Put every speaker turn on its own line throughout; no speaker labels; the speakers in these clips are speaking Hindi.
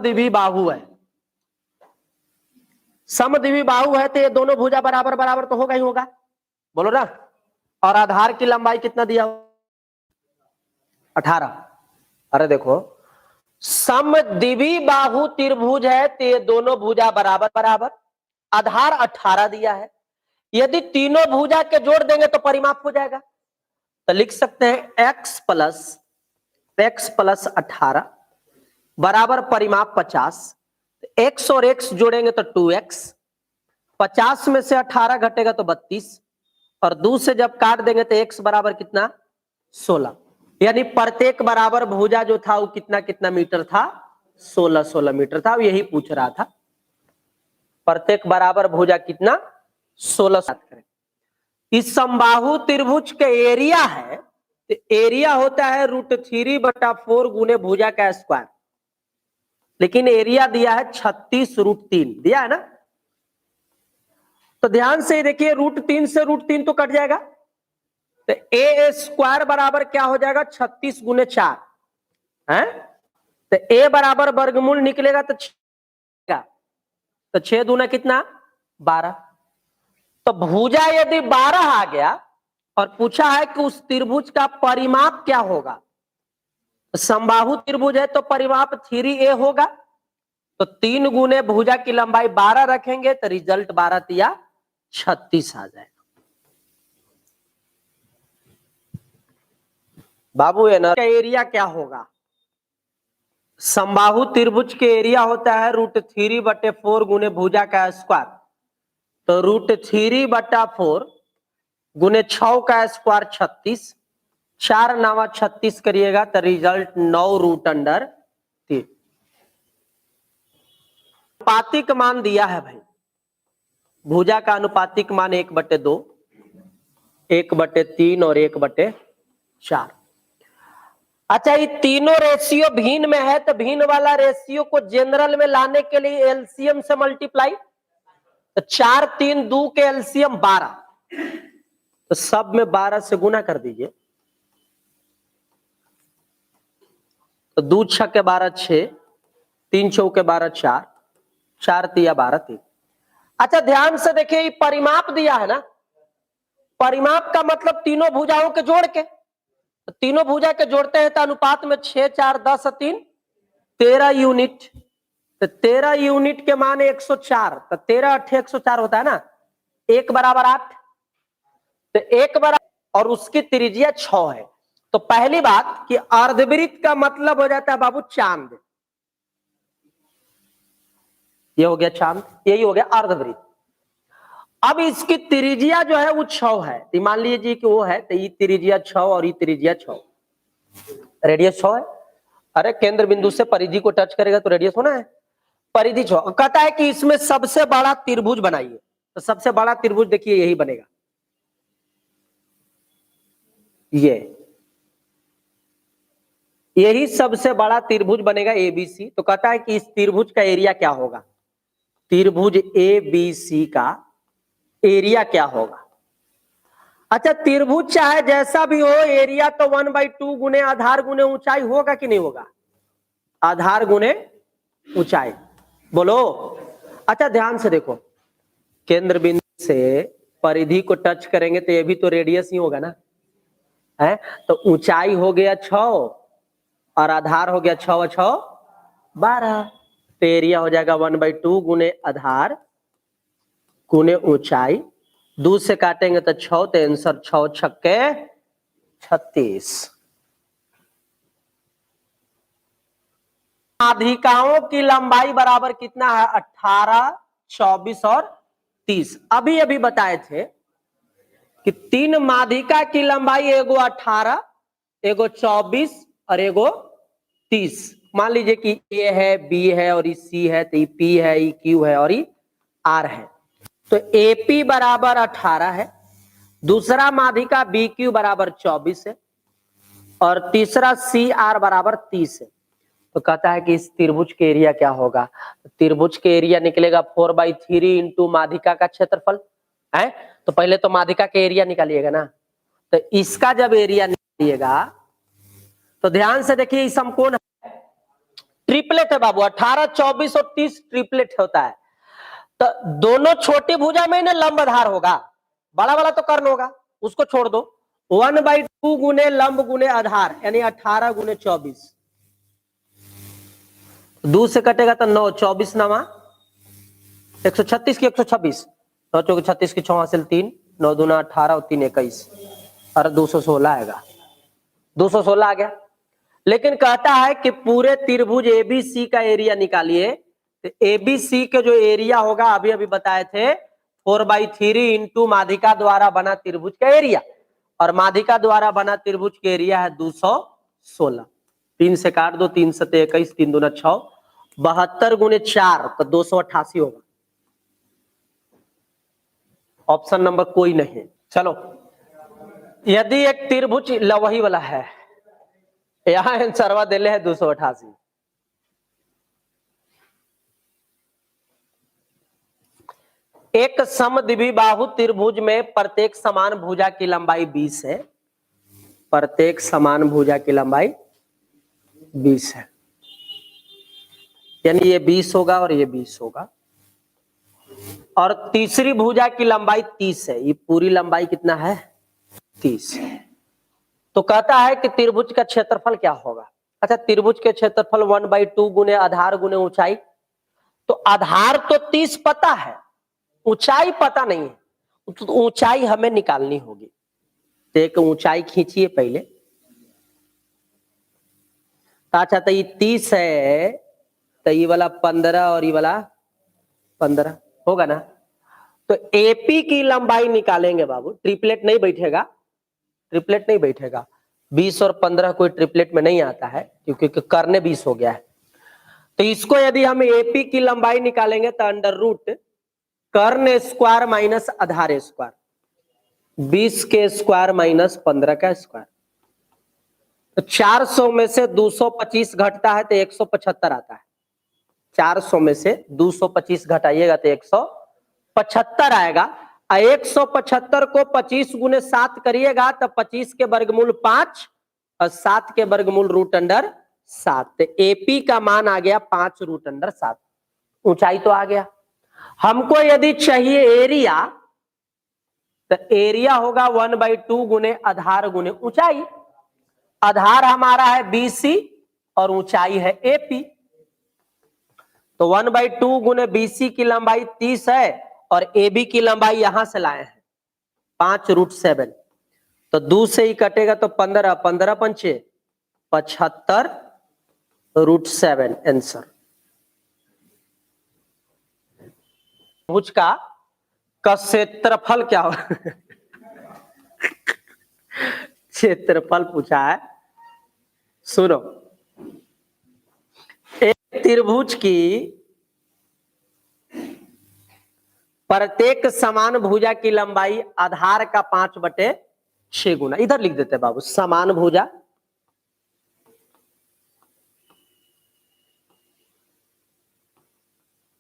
समद्विबाहु बाहु है, समद्विबाहु बाहु है तो ये दोनों भुजा बराबर बराबर तो होगा ही होगा, बोलो ना। और आधार की लंबाई कितना दिया, 18। अरे देखो समद्विबाहु बाहु त्रिभुज है तो ये दोनों भुजा बराबर बराबर, आधार 18 दिया है। यदि तीनों भुजा के जोड़ देंगे तो परिमाप हो जाएगा, तो लिख सकते हैं x प्लस 18 बराबर परिमाप 50। x और x जोड़ेंगे तो 2x, 50 में से 18 घटेगा तो 32, और 2 से जब काट देंगे तो x बराबर कितना, 16। यानी प्रत्येक बराबर भुजा जो था वो कितना कितना मीटर था, 16 मीटर था। यही पूछ रहा था, प्रत्येक बराबर भुजा कितना, 16। इस समबाहु त्रिभुज के एरिया है तो एरिया होता है √3/4 गुने भुजा का स्क्वायर, लेकिन एरिया दिया है 36√3 दिया है ना। तो ध्यान से देखिए √3 से √3 तो कट जाएगा, तो ए स्क्वायर बराबर क्या हो जाएगा, 36 गुने 4 है, तो ए बराबर वर्गमूल निकलेगा तो 6 दूना कितना, 12। तो भुजा यदि 12 आ गया और पूछा है कि उस त्रिभुज का परिमाप क्या होगा, समबाहु त्रिभुज है तो परिमाप 3a होगा, तो 3 गुने भुजा की लंबाई 12 रखेंगे तो रिजल्ट 12 तिया 36 आ जाएगा। बाबू है ना, एरिया क्या होगा, समबाहु त्रिभुज के एरिया होता है √3/4 गुने भुजा का स्क्वायर, तो √3/4 गुने 6 का स्क्वायर 36, 4 9 36 करिएगा तो रिजल्ट 9√3। अनुपातिक मान दिया है भाई, भुजा का अनुपातिक मान 1/2, 1/3 और 1/4। अच्छा ये तीनों रेशियो भिन्न में है तो भिन्न वाला रेशियो को जनरल में लाने के लिए एलसीएम से मल्टीप्लाई, तो 4 3 2 के एलसीएम 12, तो सब में 12 से गुना कर दीजिए, तो 2 6 के 12 6, 3 4 के 12 4, 4 तिया 12 3। अच्छा ध्यान से देखिए परिमाप दिया है ना, परिमाप का मतलब तीनों भुजाओं के जोड़ के, तो तीनों भुजा के जोड़ते हैं तो अनुपात में 6 4 10 3 13 यूनिट, तो 13 यूनिट के मान 104, तो 13 8 104 होता है ना, 1 बराबर 8, तो 1 बराबर और उसकी त्रिज्या 6 है। तो पहली बात कि अर्धवृत्त का मतलब हो जाता है बाबू चांद, ये हो गया चांद, यही हो गया अर्धवृत्त। अब इसकी त्रिज्या जो है वो 6 है, तो मान लीजिए कि वो है, तो ये त्रिज्या 6 और ये त्रिज्या 6, रेडियस 6 है। अरे केंद्र बिंदु से परिधि को टच करेगा तो रेडियस होना है, परिधि 6। कहता है कि इसमें सबसे बड़ा त्रिभुज बनाइए, तो सबसे बड़ा त्रिभुज देखिए यही बनेगा, यही सबसे बड़ा त्रिभुज बनेगा एबीसी। तो कहता है कि इस त्रिभुज का एरिया क्या होगा, त्रिभुज एबीसी का एरिया क्या होगा। अच्छा त्रिभुज चाहे जैसा भी हो, एरिया तो 1/2 गुने आधार गुने ऊंचाई होगा कि नहीं होगा, आधार गुने ऊंचाई, बोलो। अच्छा ध्यान से देखो, केंद्र बिंदु से परिधि को टच करेंगे तो ये भी तो रेडियस ही होगा ना, है, तो ऊंचाई हो गया 6 और आधार हो गया 6 6 12, तो एरिया हो जाएगा 1/2 गुने आधार गुने ऊंचाई, 2 से काटेंगे तो 6, तो आंसर 6 6 36। माध्यिकाओं की लंबाई बराबर कितना है, 18 24 और 30। अभी अभी बताए थे कि 3 माध्यिका की लंबाई, एगो 18, एगो 24 और एगो 30। मान लीजिए कि ए है, बी है और सी है, तो पी है, क्यू है और आर है। तो एपी बराबर 18 है, दूसरा माध्यिका बी क्यू बराबर 24 है और तीसरा सी आर बराबर 30 है। तो कहता है कि इस त्रिभुज के एरिया क्या होगा, त्रिभुज के एरिया निकलेगा 4/3 इंटू माध्यिका का क्षेत्रफल है। तो पहले तो माध्यिका के एरिया निकालिएगा ना, तो इसका जब एरिया निकालिएगा तो ध्यान से देखिए समकोण है, ट्रिपलेट है बाबू, 18, 24 और 30 ट्रिपलेट होता है। तो दोनों छोटी भुजा में ना लंब आधार होगा, बड़ा वाला तो कर्ण होगा, उसको छोड़ दो। 1/2 गुने लंब गुने आधार, यानी 18 गुने 24। 2 से कटेगा तो 9, 24 नामा 136 की 126, 9 चौके 36 की 6 हासिल 3, 9 दूना 18 और 3 21, और 216 आएगा। 216 आ गया। लेकिन कहता है कि पूरे त्रिभुज एबीसी का एरिया निकालिए। तो एबीसी के जो एरिया होगा अभी अभी बताए थे 4/3 इंटू माध्यिका द्वारा बना त्रिभुज का एरिया, और माध्यिका द्वारा बना त्रिभुज का एरिया है 216। 3 से काट दो, 3 सते 21, 3 दूना 6, 72 गुने 4 तो 288 होगा। ऑप्शन नंबर कोई नहीं। चलो, यदि एक त्रिभुज वही वाला है, यहां आंसरवा दिले है 288। एक समद्विबाहु त्रिभुज में प्रत्येक समान भुजा की लंबाई 20 है। प्रत्येक समान भुजा की लंबाई 20 है, यानी ये 20 होगा और ये 20 होगा। और तीसरी भुजा की लंबाई 30 है। ये पूरी लंबाई कितना है? 30 है। तो कहता है कि त्रिभुज का क्षेत्रफल क्या होगा। अच्छा, त्रिभुज के क्षेत्रफल 1/2 गुने आधार गुने ऊंचाई। तो आधार तो 30 पता है, ऊंचाई पता नहीं है, तो ऊंचाई हमें निकालनी होगी। तो एक ऊंचाई खींचिए पहले। अच्छा, तो ये 30 है, तो ये वाला 15 और ये वाला 15 होगा ना। तो एपी की लंबाई निकालेंगे बाबू। ट्रिपलेट नहीं बैठेगा, ट्रिपलेट नहीं बैठेगा। 20 और 15 कोई ट्रिपलेट में नहीं आता है, क्योंकि कर्ण 20 हो गया है। तो इसको यदि हम एपी की लंबाई निकालेंगे तो अंडर रूट कर्ण स्क्वायर माइनस आधार स्क्वायर, 20 के स्क्वायर माइनस 15 का स्क्वायर। तो 400 में से 225 घटता है तो 175 आता है। 400 में से 225 घटाइएगा तो 175 आएगा। 175 को 25 गुने 7 करिएगा तो 25 के वर्गमूल 5 और 7 के वर्गमूल √7। तो एपी का मान आ गया 5 √7। ऊंचाई तो आ गया। हमको यदि चाहिए एरिया, तो एरिया होगा 1/2 गुने आधार गुने ऊंचाई। आधार हमारा है बीसी और ऊंचाई है एपी। तो 1/2 गुने बीसी की लंबाई 30 है और एबी की लंबाई यहां से लाए हैं 5 √7। तो 2 से ही कटेगा तो 15, 15 पंचे 75 √7 आंसर। त्रिभुज का क्षेत्रफल क्या होगा? क्षेत्रफल पूछा है, सुनो। एक त्रिभुज की प्रत्येक समान भुजा की लंबाई आधार का 5/6 गुना। इधर लिख देते हैं बाबू, समान भुजा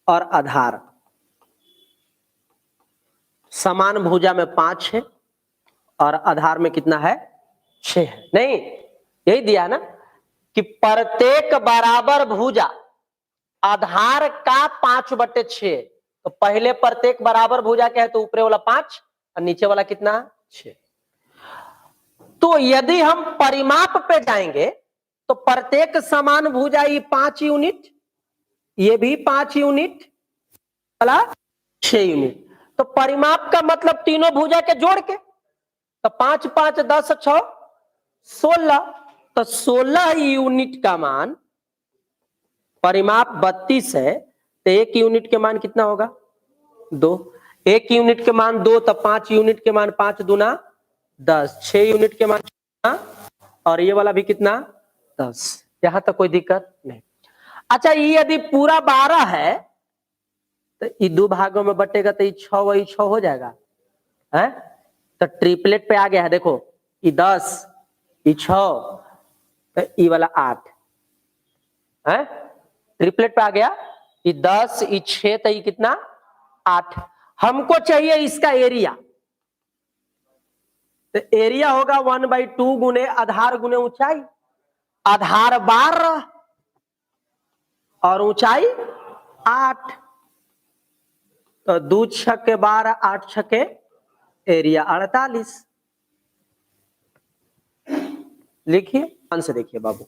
और आधार। समान भुजा में 5 है और आधार में कितना है? 6 है। नहीं, यही दिया ना कि प्रत्येक बराबर भुजा आधार का 5/6। तो पहले प्रत्येक बराबर भुजा क्या है? तो ऊपरे वाला 5 और नीचे वाला कितना? 6। तो यदि हम परिमाप पे जाएंगे तो प्रत्येक समान भुजा ये 5 यूनिट, ये भी 5 यूनिट, वाला 6 यूनिट। तो परिमाप का मतलब तीनों भुजा के जोड़ के। तो 5 5 10 6 16। तो 16 यूनिट का मान, परिमाप 32 है तो 1 यूनिट के मान कितना होगा? 2। 1 यूनिट के मान 2, तो 5 यूनिट के मान 5 दूना 10, 6 यूनिट के मान कितना, और ये वाला भी कितना? 10। यहां तक कोई दिक्कत नहीं। अच्छा, ये यदि पूरा 12 है तो ये 2 भागों में बटेगा तो ये 6 वही 6 हो जाएगा है। तो ट्रिपलेट पे आ गया है। देखो, ये 10, ये 6, तो ये वाला 8 है। ट्रिपलेट पे आ गया। ये 10, ये 6, तो ये कितना? 8। हमको चाहिए इसका एरिया। तो एरिया होगा 1/2 गुने आधार गुने ऊंचाई। आधार 12 और ऊंचाई 8, तो 2 छक्के 12, 8 छक्के एरिया 48। लिखिए, ध्यान से देखिए बाबू।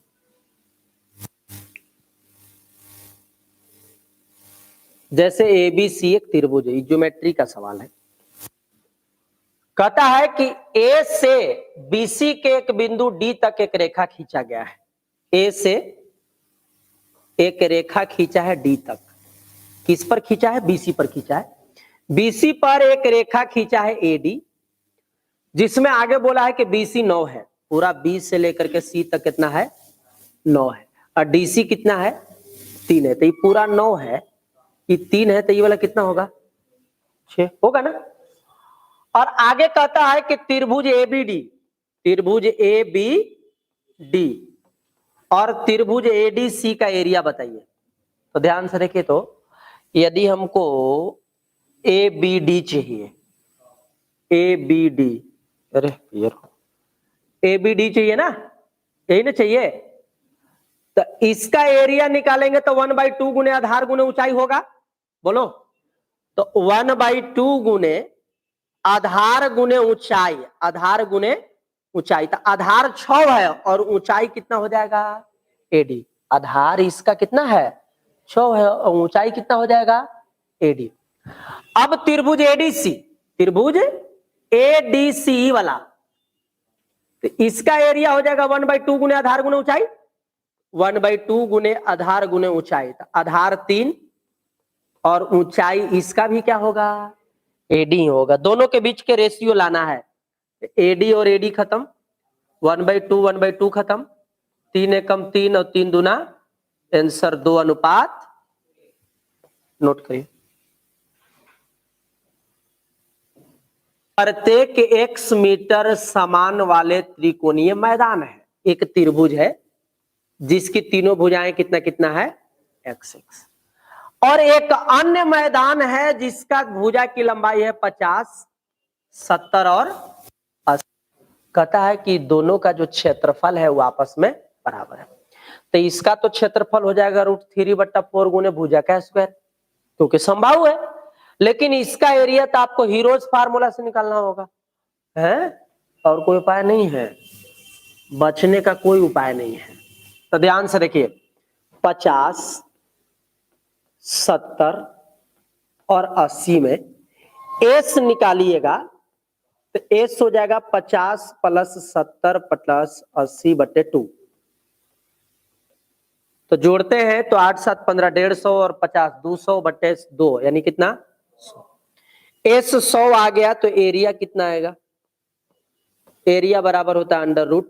जैसे ABC एक त्रिभुज है, ज्योमेट्री का सवाल है। कहता है कि A से BC के एक बिंदु D तक एक रेखा खींचा गया है। A से एक रेखा खींचा है D तक। किस पर खींचा है? BC पर खींचा है। BC पर एक रेखा खींचा है AD, जिसमें आगे बोला है कि BC 9 है। पूरा B से लेकर के C तक कितना है? 9 है। और DC कितना है? 3 है। तो ये पूरा 9 है, ये 3 है, तो ये वाला कितना होगा? 6 होगा ना। और आगे कहता है कि त्रिभुज ABD, त्रिभुज ABD और त्रिभुज ADC का एरिया बताइए। तो ध्यान से देखिए, तो यदि हमको ABD चाहिए, ABD, अरे यार ABD चाहिए ना, यही ना चाहिए, तो इसका एरिया निकालेंगे तो 1/2 गुने आधार गुने ऊंचाई होगा। बोलो, तो 1/2 गुने आधार गुने ऊंचाई, आधार गुने ऊंचाई, तो आधार 6 है और ऊंचाई कितना हो जाएगा? AD। आधार इसका कितना है? 6 है और ऊंचाई कितना हो जाएगा? AD। अब त्रिभुज ADC, त्रिभुज ADC वाला, तो इसका एरिया हो जाएगा 1/2 गुने आधार गुने ऊंचाई, 1/2 गुने आधार गुने ऊंचाई, तो आधार 3 और ऊंचाई इसका भी क्या होगा? AD होगा। दोनों के बीच के रेशियो लाना है। AD और AD खत्म, 1/2 खत्म, 3 एकम 3 और 3 दूना, आंसर 2:1। नोट करिए। प्रत्येक x मीटर समान वाले त्रिकोणीय मैदान है। एक त्रिभुज है जिसकी तीनों भुजाएं कितना कितना है? x। और एक अन्य मैदान है जिसका भुजा की लंबाई है 50, 70 और 80। कहता है कि दोनों का जो क्षेत्रफल है वो आपस में बराबर है। तो इसका तो क्षेत्रफल हो जाएगा √3/4 गुने भुजा का स्क्वायर, क्योंकि समबाहु है। लेकिन इसका एरिया तो आपको हीरोज फार्मूला से निकालना होगा, है? और कोई उपाय नहीं है, बचने का कोई उपाय नहीं है। तो ध्यान से देखिए, 50, 70 और 80 में S निकालिएगा तो S हो जाएगा 50 + 70 + 80/2। तो जोड़ते हैं तो 8 7 15 150 और 50 200/2, यानी कितना? 100। S 100 आ गया तो एरिया कितना आएगा? एरिया बराबर होता है √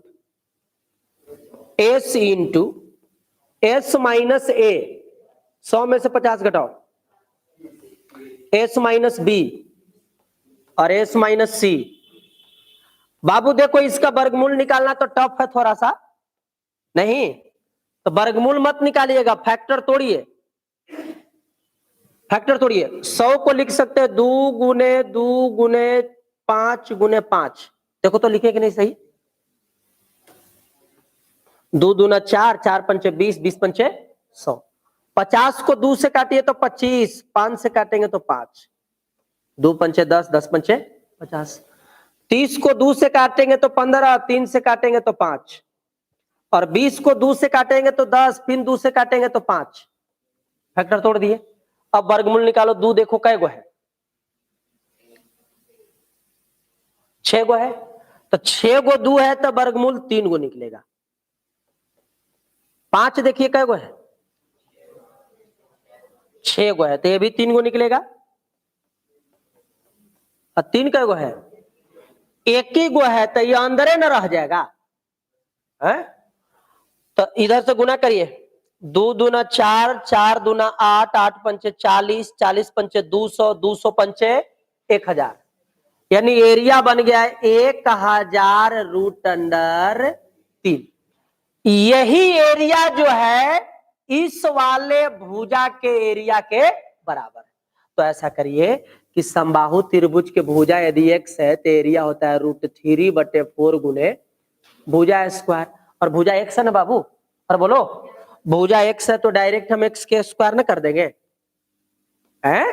S × S - A, 100 में से 50 घटाओ, S - B और S - C। बाबू देखो, इसका वर्गमूल निकालना तो टफ है थोड़ा सा, नहीं तो वर्गमूल मत निकालिएगा, फैक्टर तोड़िए, फैक्टर तोड़िए। 100 को लिख सकते हैं 2 × 2 × 5 × 5। देखो तो लिखे कि नहीं सही? 2 दूना 4, 4 पंचे 20, 20 पंचे 100। 50 को 2 से काटिए तो 25, 5 से काटेंगे तो 5, 2 पंचे 10, 10 पंचे 50। 30 को 2 से काटेंगे तो 15, 3 से काटेंगे तो 5, और 20 को 2 से काटेंगे तो 10, फिर 2 से काटेंगे तो 5। फैक्टर तोड़ दिए। अब वर्गमूल निकालो। 2 देखो कै गो है? 6 गो है। तो 6 गो 2 है तो वर्गमूल 3 गो निकलेगा। 5 देखिए कै गो है? 6 गो है, तो ये भी 3 गो निकलेगा। और 3 कै गो है? 1 ही गो है, तो ये अंदर न रह जाएगा, है? तो इधर से गुना करिए। 2 दूना 4, 4 दूना 8, 8 पंचे 40, 40 पंचे 200, 200 पंचे 1000, यानी एरिया बन गया है 1000 √3। यही एरिया जो है इस वाले भुजा के एरिया के बराबर है। तो ऐसा करिए कि समबाहु त्रिभुज के भुजा यदि x है तो एरिया होता है √3/4 गुने भुजा स्क्वायर, और भुजा x है ना बाबू? और बोलो, भुजा x है तो डायरेक्ट हम x के स्क्वायर ना कर देंगे, हैं?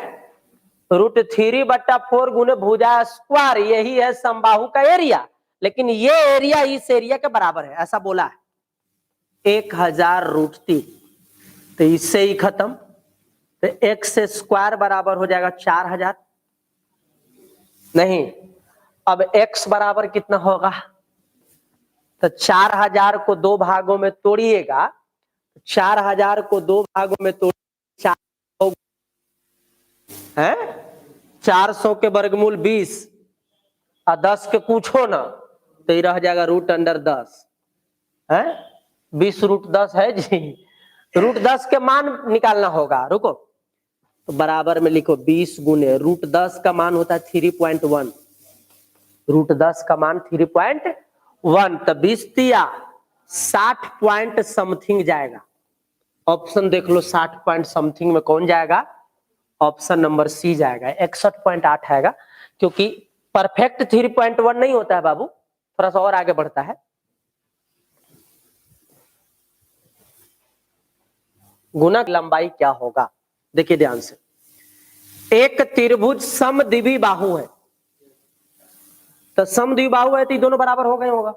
√3/4 गुने भुजा स्क्वायर, यही है समबाहु का एरिया, लेकिन ये एरिया इस एरिया के बराबर है, ऐसा बोला है 1000√3, तो इससे ही खत्म। तो x स्क्वायर बराबर हो जाएगा 4000, नहीं, अब x बराबर कितना होगा, तो 4000 को 2 भागों में तोड़िएगा, 4000 को 2 भागों में तोड़िए, 400 है, 400 के वर्गमूल 20 और 10 के पूछो ना, तो ये रह जाएगा √10 है, 20√10 है जी, √10 के मान निकालना होगा, रुको, तो बराबर में लिखो 20 गुने √10 का मान होता है 3.1, √10 का मान 3.1, तो 20 तिया 60 पॉइंट समथिंग जाएगा, ऑप्शन देख लो 60 पॉइंट समथिंग में कौन जाएगा, ऑप्शन नंबर सी जाएगा, 61.8 आएगा, क्योंकि परफेक्ट 3.1 नहीं होता है बाबू, थोड़ा सा और आगे बढ़ता है। गुना की लंबाई क्या होगा, देखिए ध्यान से, एक त्रिभुज समद्विबाहु बाहु है, तो समद्विबाहु बाहु है तो ये दोनों बराबर हो गए होगा,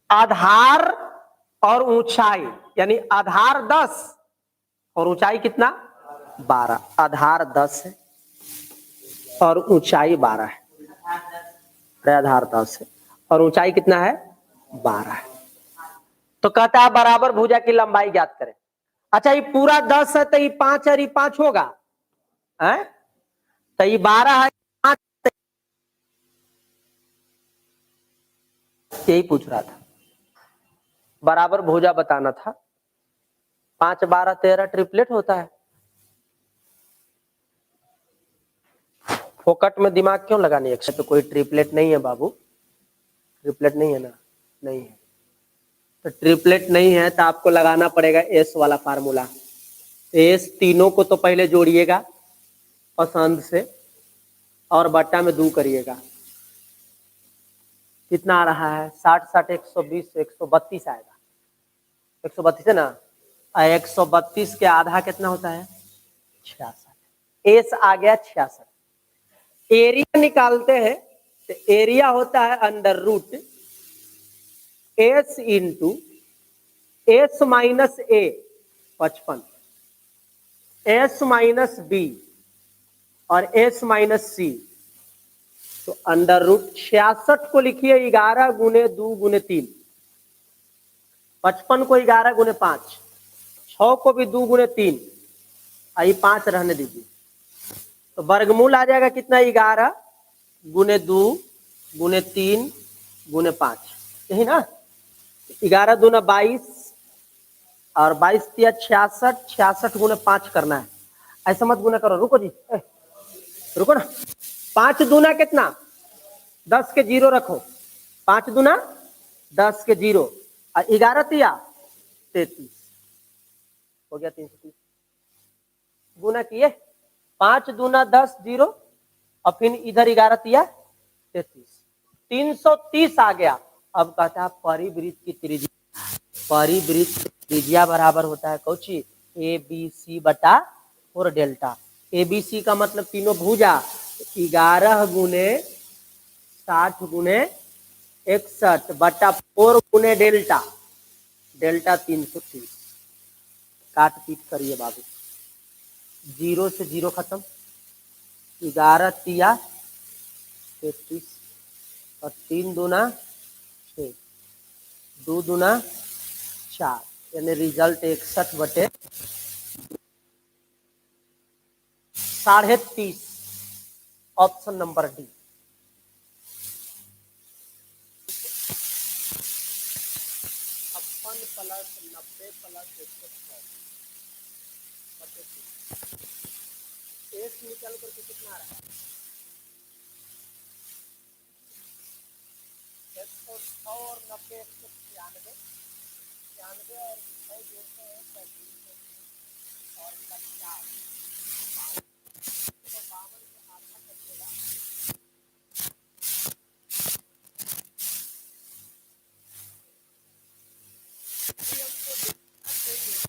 आधार और ऊंचाई, यानी आधार 10 और ऊंचाई कितना 12, आधार 10 है और ऊंचाई 12 है, आधार 10 है और ऊंचाई कितना है 12 है, तो कहता है बराबर भुजा की लंबाई ज्ञात करें। अच्छा ये पूरा 10 है तो ये 5 है, ये 5 होगा, है? तो ये 12 है, 5, यही पूछ रहा था, बराबर भुजा बताना था, 5, 12, 13 ट्रिपलेट होता है, फोकट में दिमाग क्यों लगानी है, तो कोई ट्रिपलेट नहीं है बाबू, ट्रिपलेट नहीं है ना, नहीं है, तो ट्रिपलेट नहीं है तो आपको लगाना पड़ेगा एस वाला फार्मूला, एस तीनों को तो पहले जोड़िएगा पसंद से और बट्टा में 2 करिएगा, कितना आ रहा है 60, 60, 120, 132 आएगा, 132 है ना, 132 के आधा कितना होता है 66, एस आ गया 66, एरिया निकालते हैं तो एरिया होता है √, एस इंटू एस माइनस ए 55, एस माइनस बी और एस माइनस सी, तो √66 को लिखिए 11 गुने 2 गुने 3, 55 को 11 गुने 5, 6 को भी 2 गुने 3, आई 5 रहने दीजिए, तो वर्गमूल आ जाएगा कितना 11 गुने 2 गुने 3 गुने 5, यही ना, 11 दूना 22 और 22 तिया 66, 66 गुने 5 करना है, ऐसा मत गुना करो, रुको जी, रुको ना, 5 दूना कितना 10 के 0 रखो, 5 दूना 10 के 0 और 11 तिया 33, हो गया 330, गुना किए, 5 दूना 10 0 और फिर इधर 11 तिया 33, 330 आ गया। अब कहता है परिवृत्त की त्रिज्या, परिवृत्त त्रिज्या बराबर होता है कौची ए बी सी बटा 4 डेल्टा, ए बी सी का मतलब तीनों भुजा, 11 गुने 60 गुने 61 बटा 4 गुने डेल्टा, डेल्टा 330, काट पीट करिए बाबू, 0 से 0 खत्म, 11 तिया 33 और 3 दूना 6, 2 दूना 4, यानी रिजल्ट 61 बटे 30.5, ऑप्शन नंबर डी। +90 106 निकल करके कितना आ रहा है 106 और 90 196, 96 और 6 जोड़ते हैं 35 और 50, 52 से आधा करिएगा, हमको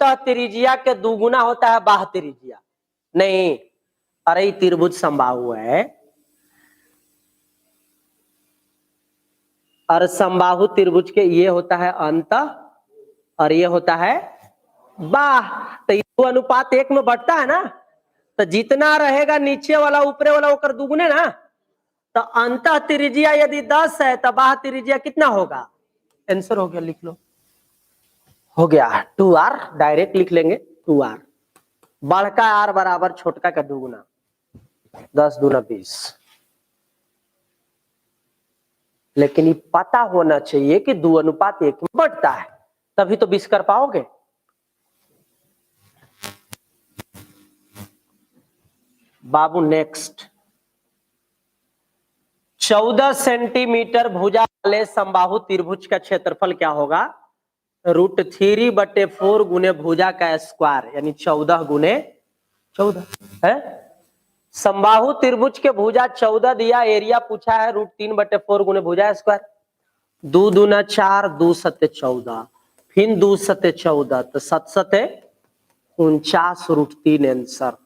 अंतः त्रिज्या के दुगुना होता है बाह्य त्रिज्या? नहीं, अरे त्रिभुज समबाहु है और समबाहु त्रिभुज के ये होता है अंतः और ये होता है बाह्य। तो ये अनुपात 1 में बढ़ता है ना, तो जितना रहेगा नीचे वाला ऊपरे वाला होकर दुगुने ना। तो अंतः त्रिज्या यदि 10 है तो बाह्य त्रिज्या कितना होगा? आंसर हो गया, लिख लो, हो गया 2r, डायरेक्ट लिख लेंगे 2r। बड़का r बराबर छोटका का दुगुना, 10 दूना 20। लेकिन ये पता होना चाहिए कि 2:1 में बढ़ता है, तभी तो 20 कर पाओगे। बाबू नेक्स्ट, 14 सेंटीमीटर भुजा वाले समबाहु त्रिभुज का क्षेत्रफल क्या होगा? √3/4 गुने भुजा का स्क्वायर, यानी 14 गुने 14 है। समबाहु त्रिभुज के भुजा 14 दिया, एरिया पूछा है √3/4 गुने भुजा स्क्वायर। 2 दूना 4, 2 सत्ते 14, फिर 2 सत्ते 14, तो 7 सत्ते 49 √3 आंसर।